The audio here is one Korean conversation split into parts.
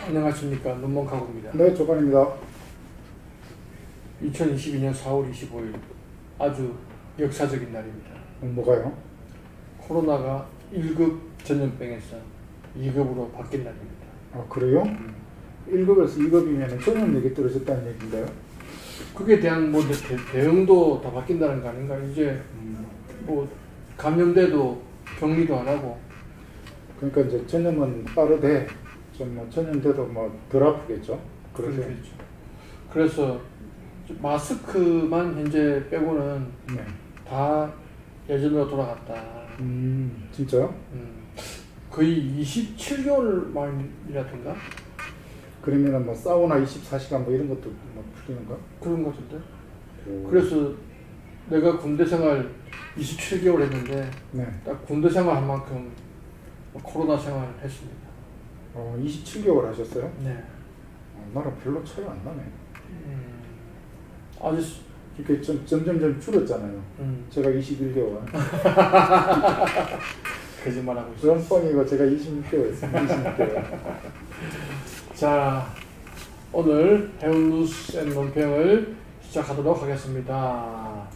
안녕하십니까. 눈먼카고입니다. 네, 조관입니다. 2022년 4월 25일 아주 역사적인 날입니다. 뭐가요? 코로나가 1급 전염병에서 2급으로 바뀐 날입니다. 아, 그래요? 1급에서 2급이면 전염력이 떨어졌다는 얘기인가요? 그게 대한 뭐 대응도 다 바뀐다는 거 아닌가? 이제 뭐 감염돼도 격리도 안 하고. 그러니까 이제 전염은 빠르되 좀 전염돼도 덜 아프겠죠. 그렇겠죠. 그래서 마스크만 현재 빼고는 네. 다 예전으로 돌아갔다. 진짜요? 거의 27개월 만이라든가? 그러면은 사우나 24시간 이런 것도 풀리는가? 그런 것 같은데. 그래서 내가 군대 생활 27개월 했는데, 네. 딱 군대 생활 한 만큼 코로나 생활을 했습니다. 27개월 하셨어요? 네. 나랑 별로 차이 안 나네. 아주 이렇게 점점 줄었잖아요. 제가 21개월. 거짓말하고 있어요. 뻥이고 제가 26개월 했습니다. 26개월. 자, 오늘 해운 뉴스 앤 논평을 시작하도록 하겠습니다.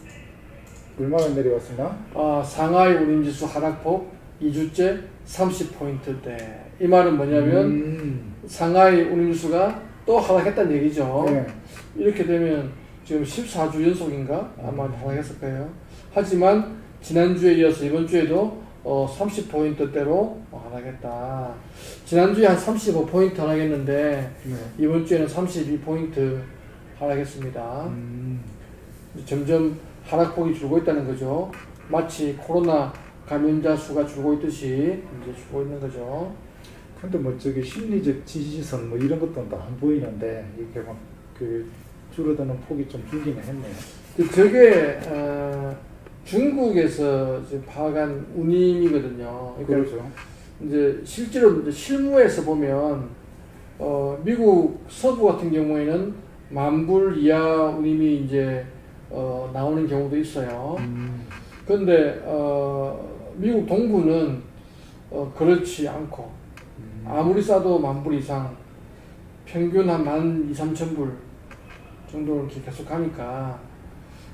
얼마나 내려왔으나? 상하이 운임지수 하락폭 2주째 30포인트대. 이 말은 뭐냐면 상하이 운임지수가 또 하락했다는 얘기죠. 네. 이렇게 되면 지금 14주 연속인가? 아마 하락했을 거예요. 하지만 지난주에 이어서 이번 주에도 30포인트대로 하락했다. 지난주에 한 35포인트 하락했는데 네. 이번 주에는 32포인트 하락했습니다. 점점 하락폭이 줄고 있다는 거죠. 마치 코로나 감염자 수가 줄고 있듯이 이제 줄고 있는 거죠. 근데 심리적 지지선 이런 것도 다 안 보이는데 이렇게 줄어드는 폭이 좀 줄기는 했네요. 저게 중국에서 지금 파악한 운임이거든요. 그러니까 그렇죠. 이제 실제로 이제 실무에서 보면 미국 서부 같은 경우에는 10,000불 이하 운임이 이제 나오는 경우도 있어요. 그런데 미국 동부는 그렇지 않고 아무리 싸도 10,000불 이상 평균 한 12,000~13,000불 정도를 계속 가니까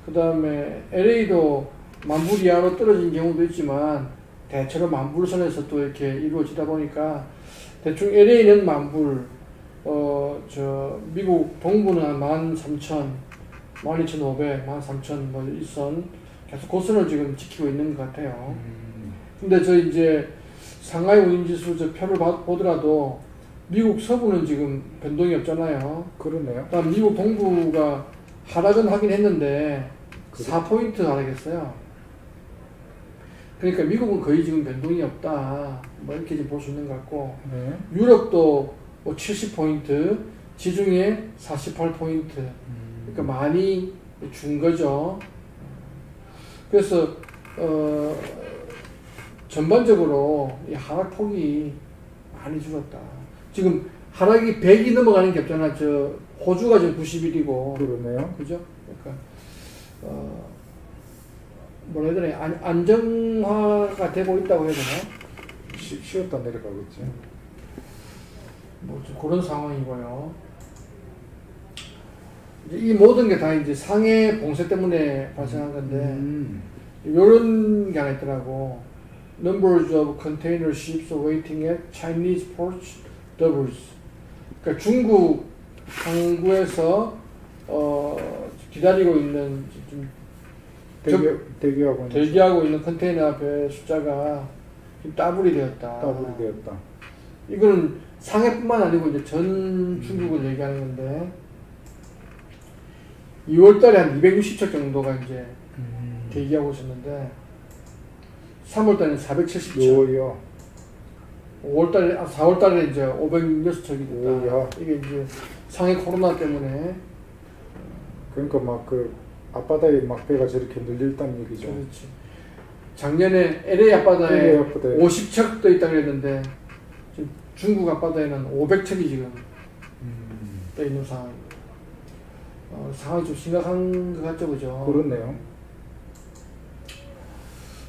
그 다음에 LA도 10,000불 이하로 떨어진 경우도 있지만 대체로 10,000불 선에서 또 이렇게 이루어지다 보니까 대충 LA는 10,000불 미국 동부는 한 13,000, 12,500, 13,000 이 선 계속 고선을 지금 지키고 있는 것 같아요. 근데 이제 상하이 운임지수 표를 보더라도 미국 서부는 지금 변동이 없잖아요. 그러네요. 다음 미국 동부가 하락은 하긴 했는데 4포인트 하락했어요. 그러니까 미국은 거의 지금 변동이 없다. 이렇게 볼 수 있는 것 같고, 네. 유럽도 70포인트, 지중해 48포인트. 그러니까 많이 준 거죠. 그래서 전반적으로 이 하락폭이 많이 줄었다. 지금 하락이 100이 넘어가는 게 없잖아. 호주가 지금 91이고. 그러네요. 그죠? 그러니까 뭐라 해야 되나, 안정화가 되고 있다고 해야 되나? 쉬었다 내려가고 있지. 좀 그런 상황이고요. 이제 이 모든 게 다 이제 상해 봉쇄 때문에 발생한 건데, 이런 게 하나 있더라고. Numbers of container ships waiting at Chinese ports doubles. 그러니까 중국 항구에서 기다리고 있는 대기하고 있는 컨테이너 배 숫자가 더블이 되었다. 더블이 되었다. 이거는 상해뿐만 아니고 이제 전 중국을 얘기하는 건데 2월달에 한 260척 정도가 이제 대기하고 있었는데 3월달에는 470척. 4월달에 이제 506척이 됐다. 이게 이제 상해 코로나 때문에. 그러니까 앞바다에 배가 저렇게 늘렸다는 얘기죠. 그렇지. 작년에 LA 앞바다에 50척 떠 있다고 했는데 지금 중국 앞바다에는 500척이 지금 떠 있는 상황입니다. 상황이 좀 심각한 것 같죠, 그죠? 그렇네요.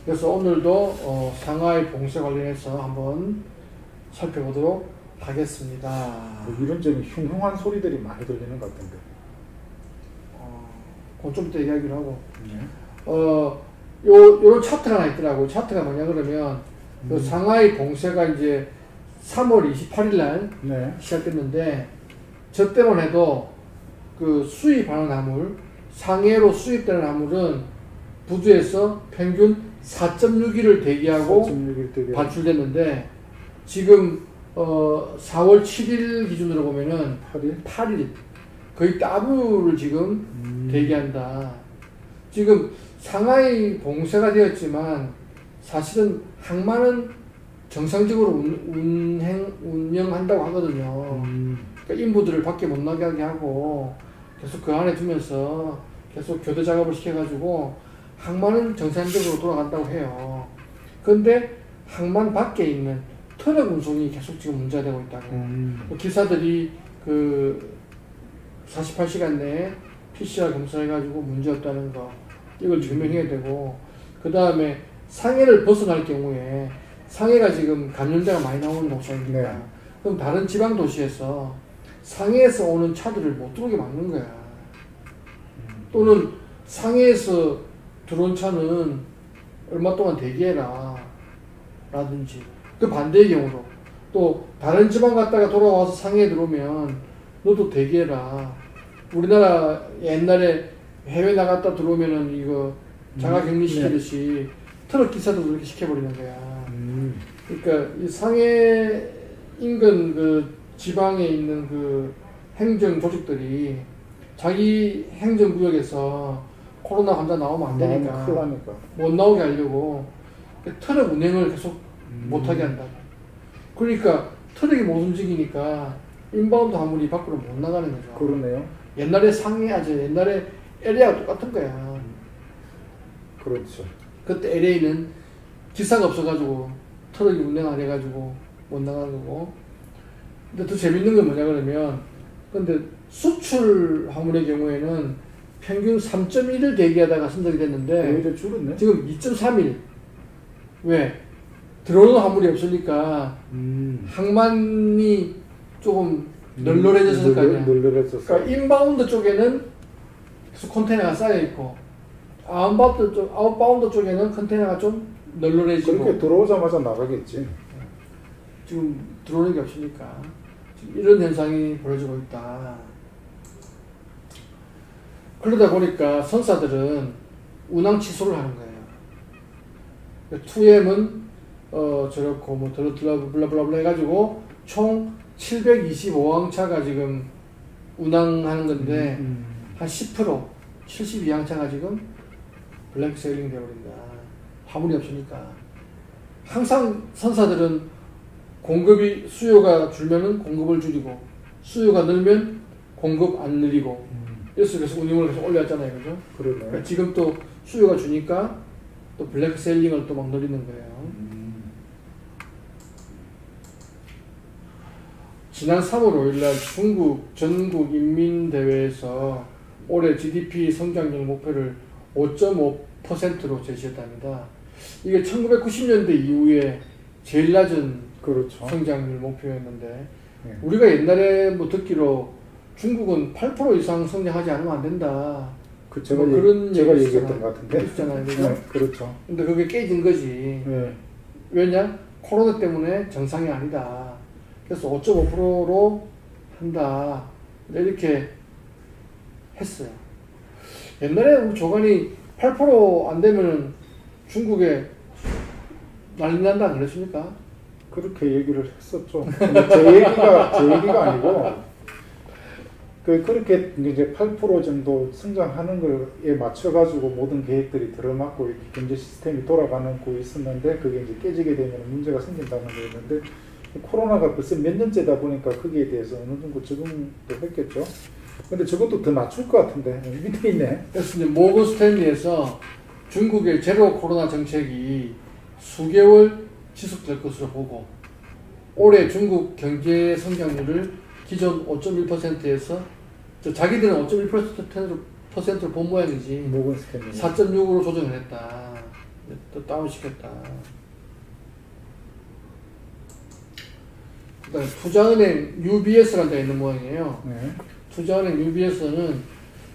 그래서 오늘도 상하이 봉쇄 관련해서 한번 살펴보도록 하겠습니다. 이런 점이 흉흉한 소리들이 많이 들리는 것 같은데. 그건 좀 이따 이야기를 하고. 네. 요런 차트가 하나 있더라고. 차트가 뭐냐 그러면, 그 상하이 봉쇄가 이제 3월 28일 날 네. 시작됐는데, 저 때만 해도 그 수입하는 화물, 상해로 수입되는 화물은 부두에서 평균 4.6일을 대기하고 4.6일 대기. 반출됐는데, 지금 4월 7일 기준으로 보면은 8일 거의 더블을 지금 대기한다. 지금 상하이 봉쇄가 되었지만 사실은 항만은 정상적으로 운영한다고 하거든요. 그러니까 인부들을 밖에 못 나가게 하고 계속 그 안에 두면서 계속 교대 작업을 시켜가지고 항만은 정상적으로 돌아간다고 해요. 그런데 항만 밖에 있는 트럭 운송이 계속 지금 문제가 되고 있다고. 기사들이 그 48시간 내에 PCR 검사해가지고 문제 없다는 거, 이걸 증명해야 되고, 그 다음에 상해를 벗어날 경우에, 상해가 지금 감염자가 많이 나오는 곳입니다. 네. 그럼 다른 지방 도시에서 상해에서 오는 차들을 못 들어오게 막는 거야. 또는 상해에서 들어온 차는 얼마 동안 대기해라 라든지, 그 반대의 경우로 또 다른 지방 갔다가 돌아와서 상해에 들어오면 너도 대기해라. 우리나라 옛날에 해외 나갔다 들어오면은 이거 자가격리 시키듯이 트럭 기사도 그렇게 시켜버리는 거야. 그러니까 이 상해 인근 그 지방에 있는 그 행정 조직들이 자기 행정구역에서 코로나 환자 나오면 안 되니까 못 나오게 하려고 트럭 운행을 계속 못하게 한다. 그러니까 트럭이 못 움직이니까 인바운드 화물이 밖으로 못 나가는 거죠. 그러네요. 옛날에 옛날에 LA하고 똑같은 거야. 그렇죠. 그때 LA는 기사가 없어가지고 트럭이 운행 안 해가지고 못 나가는 거고. 근데 더 재밌는 건 뭐냐 그러면, 근데 수출 화물의 경우에는 평균 3.1을 대기하다가 선적이 됐는데 오히려 줄었네. 지금 2.3일. 왜? 들어오는 화물이 없으니까 항만이 조금 널널해졌을 거 아니야. 그러니까 인바운드 쪽에는 계속 컨테이너가 쌓여있고 아웃바운드 쪽에는 컨테이너가 좀 널널해지고. 그렇게 들어오자마자 나가겠지. 지금 들어오는 게 없으니까 지금 이런 현상이 벌어지고 있다. 그러다 보니까 선사들은 운항 취소를 하는 거예요. 2M은 저렇고 뭐 블라블라블라 해가지고 총 725항차가 지금 운항하는 건데 한 10% 72항차가 지금 블랭크 세일링 되어버린다. 화물이 없으니까. 항상 선사들은 공급이 수요가 줄면은 공급을 줄이고 수요가 늘면 공급 안 늘리고 이래서 계속 운임을 계속 올려왔잖아요. 그죠? 그러니까 지금 또 수요가 주니까 또 블랙 셀링을 또 막 늘리는 거예요. 지난 3월 5일날 중국 전국인민대회에서 올해 GDP 성장률 목표를 5.5%로 제시했답니다. 이게 1990년대 이후에 제일 낮은 그렇죠. 성장률 목표였는데, 네. 우리가 옛날에 뭐 듣기로 중국은 8% 이상 성장하지 않으면 안 된다. 제가 얘기했던 것 같은데. 그렇잖아요. 네, 그렇죠. 근데 그게 깨진 거지. 네. 왜냐? 코로나 때문에 정상이 아니다. 그래서 5.5%로 한다. 이렇게 했어요. 옛날에 우리 조간이 8% 안 되면 중국에 난리 난다 안 그랬습니까? 그렇게 얘기를 했었죠. 제 얘기가 아니고, 그렇게 이제 8% 정도 성장하는 거에 맞춰가지고 모든 계획들이 들어맞고 경제 시스템이 돌아가는 거 있었는데, 그게 이제 깨지게 되면 문제가 생긴다는 거였는데, 코로나가 벌써 몇 년째다 보니까 거기에 대해서 어느 정도 적응도 했겠죠. 근데 저것도 더 낮출 것 같은데, 밑에 있네. 그래서 이제 모건 스탠리에서 중국의 제로 코로나 정책이 수개월 지속될 것으로 보고, 올해 중국 경제 성장률을 기존 5.1%에서 자기들은 5.1%로 본 모양이지 4.6으로 조정을 했다. 또 다운시켰다. 그다음에 투자은행 UBS라는 데가 있는 모양이에요. 네. 투자은행 UBS는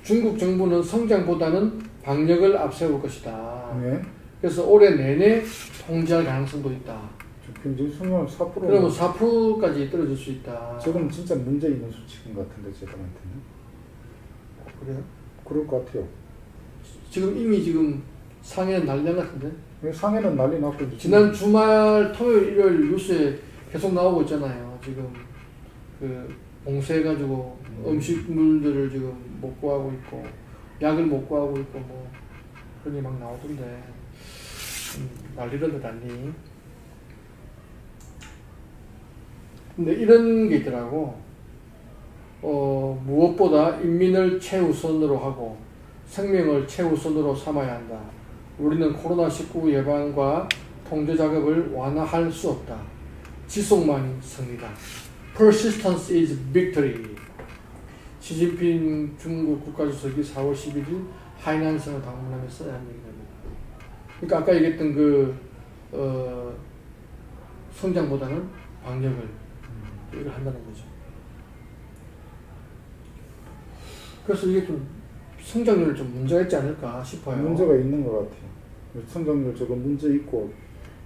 중국 정부는 성장보다는 방역을 앞세울 것이다. 네. 그래서 올해 내내 통제할 가능성도 있다. 굉장히 수면 4%. 그러면 4%까지 떨어질 수 있다. 저건 진짜 문제 있는 수치인 것 같은데 제가한테는. 그래요? 그럴 것 같아요. 지금 이미 지금 상해는 난리 난 것 같은데? 상해는 난리 났고 지난 주말 토요일 일요일 뉴스에 계속 나오고 있잖아요. 지금 그 봉쇄해가지고 음식물들을 지금 못 구하고 있고 약을 못 구하고 있고 뭐 그런 게 막 나오던데 난리던데 난리. 근데 이런 게 있더라고. 무엇보다 인민을 최우선으로 하고 생명을 최우선으로 삼아야 한다. 우리는 코로나19 예방과 통제 작업을 완화할 수 없다. 지속만이 승리다. Persistence is victory. 시진핑 중국 국가주석이 4월 11일 하이난성을 방문하면서 한 얘기입니다. 그러니까 아까 얘기했던 그 성장보다는 방역을 이걸 한다는 거죠. 그래서 이게 좀 성장률 좀 문제가 있지 않을까 싶어요. 문제가 있는 것 같아요. 성장률 저거 문제 있고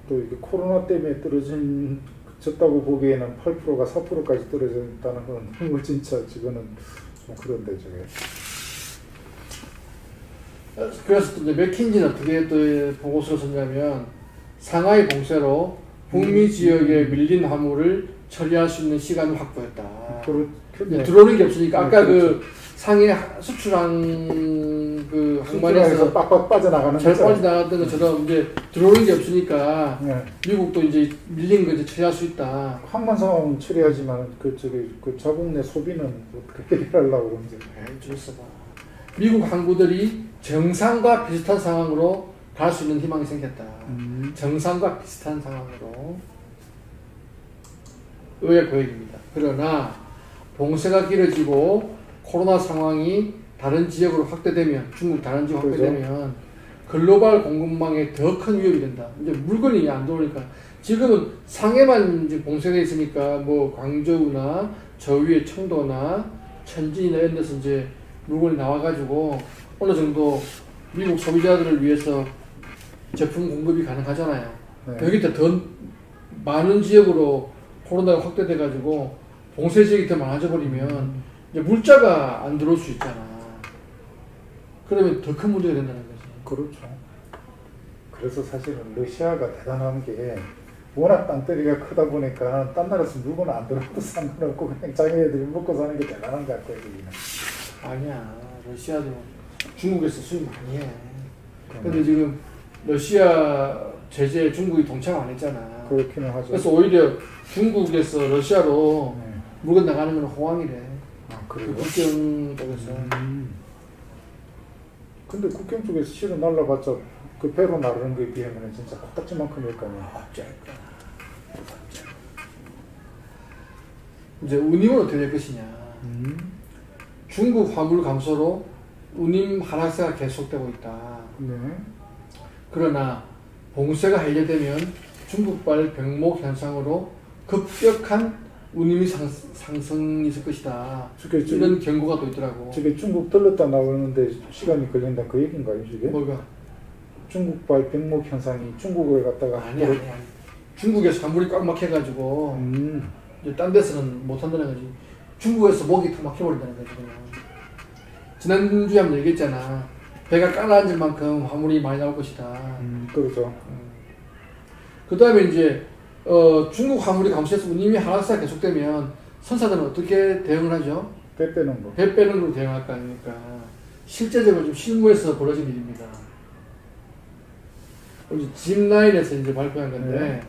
또 이게 코로나 때문에 떨어졌다고 보기에는 8%가 4%까지 떨어졌다는 건 정말 진짜 지금은 좀 그런데 저게. 그래서 또 이제 맥킨지는 어떻게 또 보고서를 썼냐면 상하이 봉쇄로 북미 지역에 밀린 화물을 처리할 수 있는 시간을 확보했다. 네. 들어오는 게 없으니까 아까 그렇죠. 그 상해 수출한 그 항만에서 빡빡 빠져나가는 잘 빠져나갔던 것처럼 이제 들어오는 게 없으니까 네. 미국도 이제 밀린 거 이제 처리할 수 있다. 항만 상황은 처리하지만 그 자국 내 소비는 어떻게 해결하려고 그러는지. 봐. 미국 항구들이 정상과 비슷한 상황으로 갈 수 있는 희망이 생겼다. 정상과 비슷한 상황으로. 의회 계획입니다. 그러나 봉쇄가 길어지고 코로나 상황이 다른 지역으로 확대되면 중국 다른 지역 확대되면 글로벌 공급망에 더 큰 위협이 된다. 이제 물건이 안 들어오니까 지금은 상해만 이제 봉쇄되어 있으니까 뭐 광저우나 저 위에 청도나 천진이나 이런 데서 이제 물건이 나와가지고 어느 정도 미국 소비자들을 위해서 제품 공급이 가능하잖아요. 네. 여기다 더 많은 지역으로 코로나가 확대돼가지고 봉쇄 지역이 더 많아져 버리면 이제 물자가 안 들어올 수 있잖아. 그러면 더 큰 문제가 된다는 거지. 그렇죠. 그래서 사실은 러시아가 대단한 게 워낙 땅덩이가 크다 보니까 딴 나라에서 물건 안 들어와도 상관없고 그냥 자기네들이 먹고 사는 게 대단한 것 같고요. 아니야. 러시아도 중국에서 수입 많이 해. 근데 지금 러시아 제재에 중국이 동참 안 했잖아. 그렇기는 하죠. 그래서 오히려 중국에서 러시아로 네. 물건 나가는 건 호황이래. 아, 그래요? 그 국경 쪽에서. 근데 국경 쪽에서 실은 날라봤자 그 배로 나르는 거에 비하면 진짜 코딱지만큼일 거 아니야. 이제 운임은 어떻게 될 것이냐. 중국 화물 감소로 운임 하락세가 계속되고 있다. 네. 그러나 봉쇄가 해제되면 중국발 병목 현상으로 급격한 운임이 상승이 있을 것이다. 이런 경고가 또 있더라고. 저게 중국 들렀다 나오는데 시간이 걸린다 그 얘기인가요, 저게? 뭐가? 중국발 병목 현상이 중국을 갖다가 아니. 중국에서 화물이 꽉 막혀가지고 이제 딴 데서는 못 한다는 거지. 중국에서 목이 다 막혀버린다는 거지. 그냥. 지난주에 한번 얘기했잖아. 배가 깔아앉을 만큼 화물이 많이 나올 것이다. 그렇죠. 그 다음에 이제 중국 화물이 감소해서 운임이 하락세가 계속되면 선사들은 어떻게 대응을 하죠? 배 빼는 거. 배 빼는 걸로 대응할 거 아닙니까? 실제적으로 좀 실무에서 벌어진 일입니다. 우리 짐라인에서 이제 발표한 건데,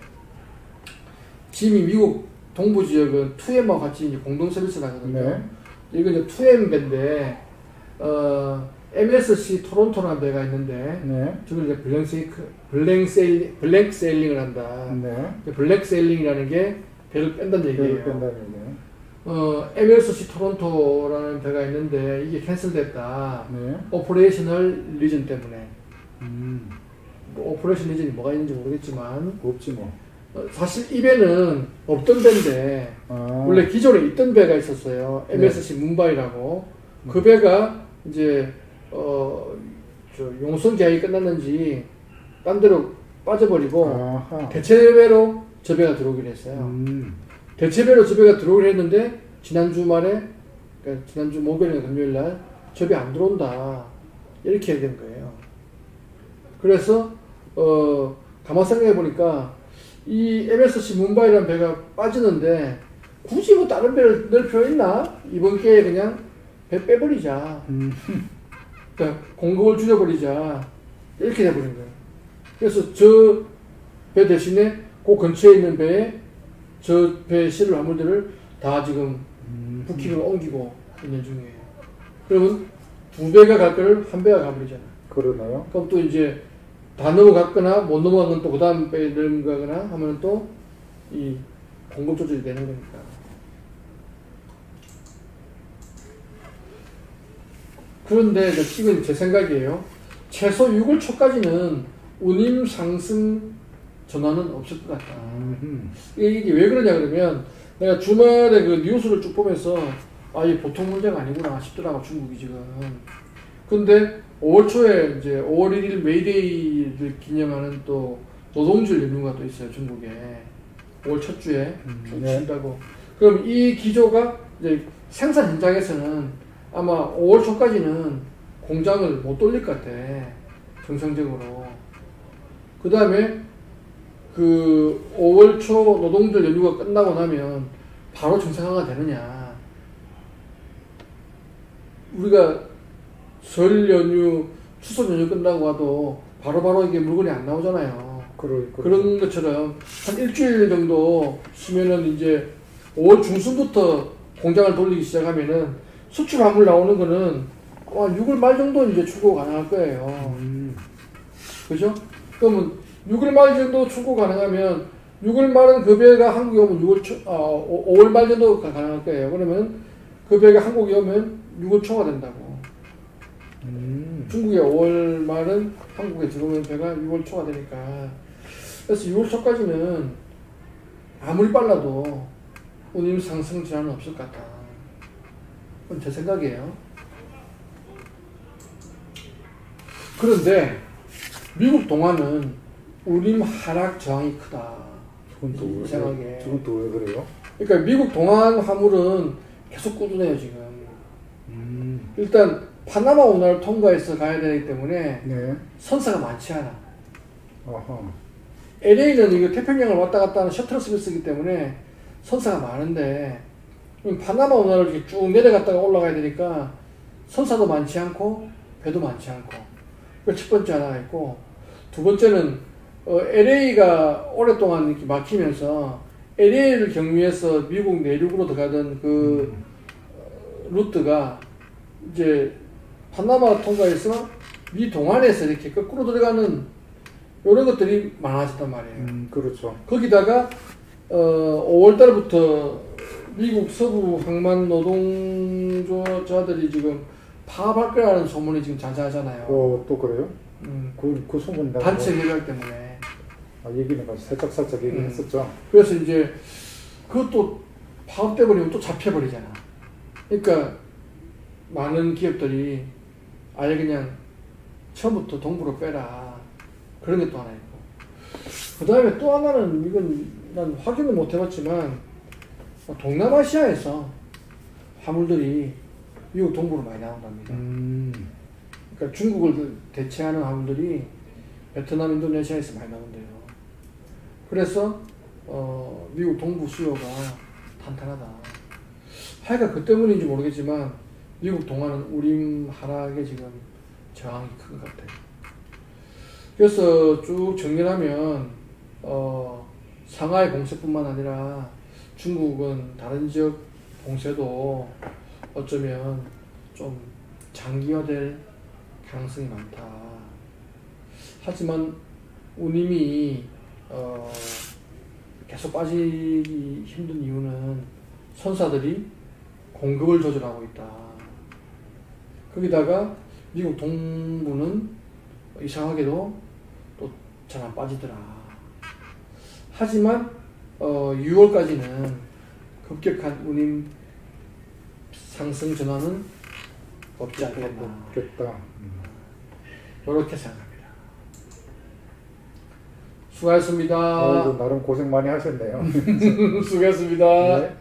짐이 미국 동부 지역은 2M하고 같이 이제 공동 서비스를 하거든요. 네. 이건 이제 2M 배인데, MSC 토론토라는 배가 있는데, 네. 저걸 이제 블랙 세일링을 한다. 네. 블랙 세일링이라는 게 배를 뺀다는 얘기예요. 배를 뺀다는 얘기예요. MSC 토론토라는 배가 있는데 이게 캔슬됐다. 네. 오퍼레이셔널 리전 때문에. 뭐 오퍼레이션 리전이 뭐가 있는지 모르겠지만 없지 뭐. 사실 이 배는 없던 배인데 원래 기존에 있던 배가 있었어요. MSC 문바이라고. 그 배가 이제 저 용선 계약이 끝났는지 딴 데로 빠져버리고 대체배로 저 배가 들어오기로 했어요. 대체배로 저 배가 들어오기로 했는데 지난 주말에, 그러니까 지난주 목요일이나 금요일날 저 배 안 들어온다 이렇게 된 거예요. 그래서 가만 생각해 보니까 이 MSC 문바이라는 배가 빠지는데 굳이 뭐 다른 배를 넣을 필요 있나? 이번 기회에 그냥 배 빼버리자. 그러니까 공급을 줄여버리자. 이렇게 돼버린 거예요. 그래서 저 배 대신에 그 근처에 있는 배에 저 배에 실을 화물들을 다 지금 부킹을 옮기고 있는 중이에요. 그러면 두 배가 갈 거를 한 배가 가버리잖아. 그러나요? 그럼 또 이제 다 넘어갔거나 못 넘어간 건 또 그 다음 배에 넘어가거나 하면 또 이 공급 조절이 되는 거니까. 그런데 이건 제 생각이에요. 최소 6월 초까지는 운임 상승 전환은 없을 것 같다. 이게 왜 그러냐 그러면 내가 주말에 그 뉴스를 쭉 보면서 이게 보통 문제가 아니구나 싶더라고 중국이 지금. 근데 5월 초에 이제 5월 1일 메이데이를 기념하는 또 노동절 연휴가 또 있어요 중국에. 5월 첫 주에 춘다고. 그럼 이 기조가 이제 생산 현장에서는 아마 5월 초까지는 공장을 못 돌릴 것 같아. 정상적으로. 그 다음에 그 5월 초 노동절 연휴가 끝나고 나면 바로 정상화가 되느냐. 우리가 설 연휴, 추석 연휴 끝나고 와도 바로바로 이게 물건이 안 나오잖아요. 그런 것처럼 한 일주일 정도 쉬면은 이제 5월 중순부터 공장을 돌리기 시작하면은 수출 화물 나오는 거는 6월 말 정도 이제 출고 가능할 거예요. 그죠? 그러면 6월 말 정도 출고 가능하면 6월 말은 그 배가 한국에 오면 5월 말 정도 가능할 거예요. 그러면 그 배가 한국에 오면 6월 초가 된다고. 중국에 5월 말은 한국에 들어오는 배가 6월 초가 되니까. 그래서 6월 초까지는 아무리 빨라도 운임 상승 제한은 없을 것 같다. 그건 제 생각이에요. 그런데 미국 동안은 운임 하락 저항이 크다. 저건 또 왜 그래요? 그러니까 미국 동안 화물은 계속 꾸준해요 지금. 일단 파나마 운하를 통과해서 가야 되기 때문에 선사가 많지 않아. LA는 이거 태평양을 왔다 갔다 하는 셔틀 서비스이기 때문에 선사가 많은데 파나마 운하를 이렇게 쭉 내려갔다가 올라가야 되니까 선사도 많지 않고 배도 많지 않고. 그 첫 번째 하나가 있고, 두 번째는 LA가 오랫동안 이렇게 막히면서 LA를 경유해서 미국 내륙으로 들어가던 그 루트가 이제 파나마 통과해서 미 동안에서 이렇게 거꾸로 들어가는 이런 것들이 많아졌단 말이에요. 그렇죠. 거기다가 5월 달부터 미국 서부 항만 노동자들이 지금 파업할 거라는 소문이 지금 자자하잖아요. 또 그래요? 그 소문 단체 개별 때문에. 얘기는 살짝 얘기했었죠. 그래서 이제 그것도 파업돼 버리면 또 잡혀버리잖아. 그러니까 많은 기업들이 아예 그냥 처음부터 동부로 빼라. 그런 게 또 하나 있고. 그 다음에 또 하나는 이건 난 확인을 못 해봤지만 동남아시아에서 화물들이 미국 동부로 많이 나온답니다. 그러니까 중국을 대체하는 화물들이 베트남, 인도네시아에서 많이 나온대요. 그래서 미국 동부 수요가 탄탄하다. 하여간 그 때문인지 모르겠지만 미국 동안은 운임 하락에 지금 저항이 큰 것 같아요. 그래서 쭉 정리하면 상하이 봉쇄뿐만 아니라 중국은 다른 지역 봉쇄도 어쩌면 좀 장기화될 가능성이 많다. 하지만 운임이 계속 빠지기 힘든 이유는 선사들이 공급을 조절하고 있다. 거기다가 미국 동부는 이상하게도 또 잘 안 빠지더라. 하지만 6월까지는 급격한 운임 상승 전환은 없지 않겠나. 없겠다. 이렇게 생각합니다. 수고하셨습니다. 나름 고생 많이 하셨네요. 수고하셨습니다. 네.